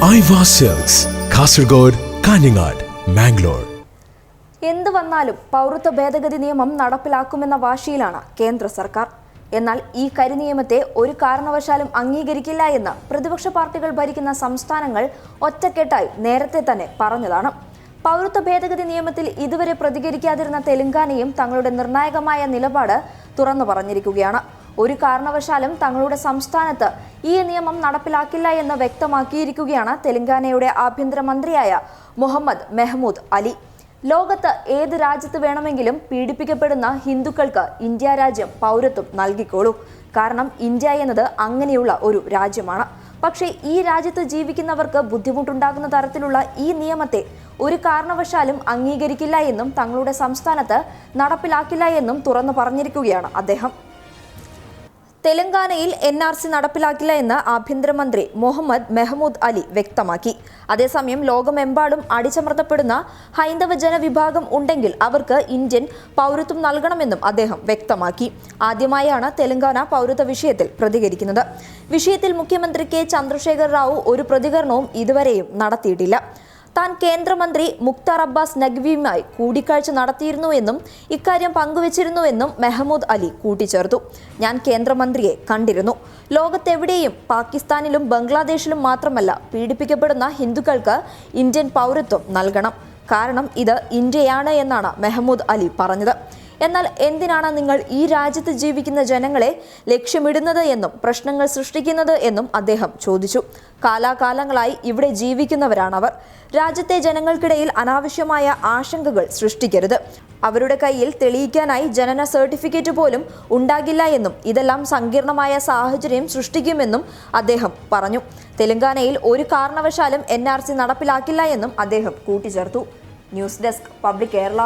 Aiwa silks, Kasaragod, Kanhangad, Mangalore. എന്ത് വന്നാലും പൗരത്വ ഭേദഗതി നിയമം നടപ്പിലാക്കുമെന്ന വാശിയിലാണ് കേന്ദ്ര സർക്കാർ. എന്നാൽ ഈ കരിനിയമത്തെ ഒരു കാരണവശാലും അംഗീകരിക്കില്ല എന്ന് പ്രതിപക്ഷ പാർട്ടികൾ ഭരിക്കുന്ന സംസ്ഥാനങ്ങൾ ഒറ്റക്കെട്ടായി നേരത്തെ തന്നെ പറഞ്ഞതാണ്. പൗരത്വ ഭേദഗതി നിയമത്തിൽ ഇതുവരെ പ്രതികരിക്കാതിരുന്ന തെലങ്കാനയും തങ്ങളുടെ നിർണായകമായ നിലപാട് തുറന്നു പറഞ്ഞിരിക്കുകയാണ്. ഒരു കാരണവശാലും തങ്ങളുടെ സംസ്ഥാനത്ത് ഈ നിയമം നടപ്പിലാക്കില്ല എന്ന് വ്യക്തമാക്കിയിരിക്കുകയാണ് തെലങ്കാനയുടെ ആഭ്യന്തരമന്ത്രിയായ മുഹമ്മദ് മെഹ്മൂദ് അലി. ലോകത്ത് ഏത് രാജ്യത്ത് വേണമെങ്കിലും പീഡിപ്പിക്കപ്പെടുന്ന ഹിന്ദുക്കൾക്ക് ഇന്ത്യ രാജ്യം പൗരത്വം നൽകിക്കോളൂ. കാരണം ഇന്ത്യ എന്നത് അങ്ങനെയുള്ള ഒരു രാജ്യമാണ്. പക്ഷേ ഈ രാജ്യത്ത് ജീവിക്കുന്നവർക്ക് ബുദ്ധിമുട്ടുണ്ടാകുന്ന തരത്തിലുള്ള ഈ നിയമത്തെ ഒരു കാരണവശാലും അംഗീകരിക്കില്ല എന്നും തങ്ങളുടെ സംസ്ഥാനത്ത് നടപ്പിലാക്കില്ല എന്നും തുറന്നു പറഞ്ഞിരിക്കുകയാണ് അദ്ദേഹം. തെലങ്കാനയിൽ NRC നടപ്പിലാക്കില്ല എന്ന് ആഭ്യന്തരമന്ത്രി മുഹമ്മദ് മെഹ്മൂദ് അലി വ്യക്തമാക്കി. അതേസമയം ലോകമെമ്പാടും അടിച്ചമർത്തപ്പെടുന്ന ഹൈന്ദവ ജനവിഭാഗം ഉണ്ടെങ്കിൽ അവർക്ക് ഇന്ത്യൻ പൗരത്വം നൽകണമെന്നും അദ്ദേഹം വ്യക്തമാക്കി. ആദ്യമായാണ് തെലങ്കാന പൗരത്വ വിഷയത്തിൽ പ്രതികരിക്കുന്നത്. വിഷയത്തിൽ മുഖ്യമന്ത്രി K. ചന്ദ്രശേഖർ റാവു ഒരു പ്രതികരണവും ഇതുവരെയും നടത്തിയിട്ടില്ല. താൻ കേന്ദ്രമന്ത്രി മുക്താർ അബ്ബാസ് നഖ്വിയുമായി കൂടിക്കാഴ്ച നടത്തിയിരുന്നുവെന്നും ഇക്കാര്യം പങ്കുവച്ചിരുന്നുവെന്നും മെഹ്മൂദ് അലി കൂട്ടിച്ചേർത്തു. ഞാൻ കേന്ദ്രമന്ത്രിയെ കണ്ടിരുന്നു. ലോകത്തെവിടെയും പാകിസ്ഥാനിലും ബംഗ്ലാദേശിലും മാത്രമല്ല പീഡിപ്പിക്കപ്പെടുന്ന ഹിന്ദുക്കൾക്ക് ഇന്ത്യൻ പൗരത്വം നൽകണം. കാരണം ഇത് ഇന്ത്യയാണ് എന്നാണ് മെഹ്മൂദ് അലി പറഞ്ഞത്. എന്നാൽ എന്തിനാണ് നിങ്ങൾ ഈ രാജ്യത്ത് ജീവിക്കുന്ന ജനങ്ങളെ ലക്ഷ്യമിടുന്നത് എന്നും പ്രശ്നങ്ങൾ സൃഷ്ടിക്കുന്നത് എന്നും അദ്ദേഹം ചോദിച്ചു. കാലാകാലങ്ങളായി ഇവിടെ ജീവിക്കുന്നവരാണവർ. രാജ്യത്തെ ജനങ്ങൾക്കിടയിൽ അനാവശ്യമായ ആശങ്കകൾ സൃഷ്ടിക്കരുത്. അവരുടെ കയ്യിൽ തെളിയിക്കാനായി ജനന സർട്ടിഫിക്കറ്റ് പോലും ഉണ്ടാകില്ല എന്നും ഇതെല്ലാം സങ്കീർണമായ സാഹചര്യം സൃഷ്ടിക്കുമെന്നും അദ്ദേഹം പറഞ്ഞു. തെലങ്കാനയിൽ ഒരു കാരണവശാലും NRC നടപ്പിലാക്കില്ല എന്നും അദ്ദേഹം കൂട്ടിച്ചേർത്തു. News desk, public Kerala.